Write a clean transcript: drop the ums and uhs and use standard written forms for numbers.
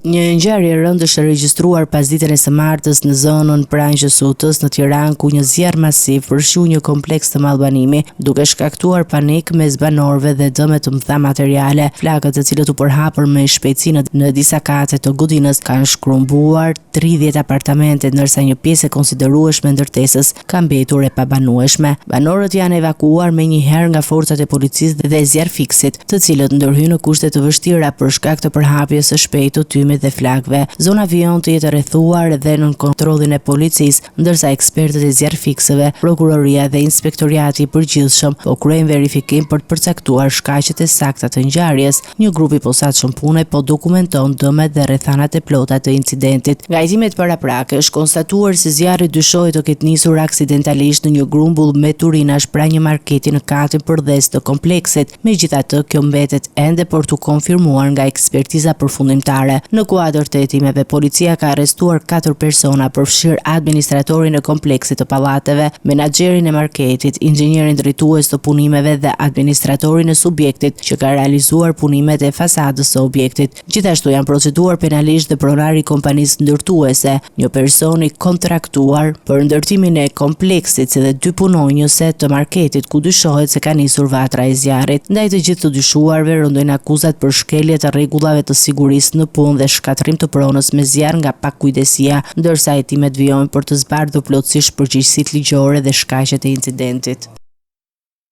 Një ngjarje e rëndë është regjistruar pas ditën e së martës në zonën Pranjë-Sutës në Tiranë, ku një zjarr masiv fërshu një kompleks të mallbanimi, duke shkaktuar panik mes banorëve dhe dëme të mëdha materiale. Flakët, të cilët u përhapur me shpejtësi në disa kate të godinës, kanë shkrumbuar 30 apartamente, ndërsa një pjesë e konsiderueshme e ndërtesës ka mbetur e pabanueshme. Banorët janë evakuuar menjëherë nga forcat e policisë dhe zjarrfiksit, të cilët ndërhyjnë në kushte të vështira për shkak të përhapjes së shpejtë të tymit dhe flakëve. Zona vijon të jetë rrethuar dhe nën kontrollin e policisë, ndërsa ekspertët e zjarrfiksëve, prokuroria dhe inspektoriati i përgjithshëm po kryejnë verifikim për të përcaktuar shkaqet e sakta të ngjarjes. Një grup i posaçëm pune po dokumenton dëmet dhe rrethanat e plota të incidentit. Nga hezimet paraprake është konstatuar se zjarri dyshohet të ketë nisur aksidentalisht në një grumbull me turinash pranë një marketi në katin përdes të kompleksit. Megjithatë, kjo mbetet ende për të konfirmuar nga ekspertiza përfundimtare. Në kuadër të hetimeve, policia ka arrestuar 4 persona, përfshirë administratorin e kompleksit të pallateve, menaxherin e marketit, inxhinierin drejtues të punimeve dhe administratorin e subjektit që ka realizuar punimet e fasadës së objektit. Gjithashtu janë proceduar penalisht dhe pronari i kompanisë ndërtuese, një person i kontraktuar për ndërtimin e kompleksit, si dhe 2 punonjëse të marketit, ku dyshohet se ka nisur vatra e zjarrit. Ndaj të gjithë të dyshuarve rëndojnë akuzat për shkelje të rregullave të sigurisë në punë dhe shkatrim të pronës me zjarr nga pakujdesia, ndërsa hetimet vijojnë për të zbardhur plotësisht përgjegjësitë ligjore dhe shkaqet e incidentit.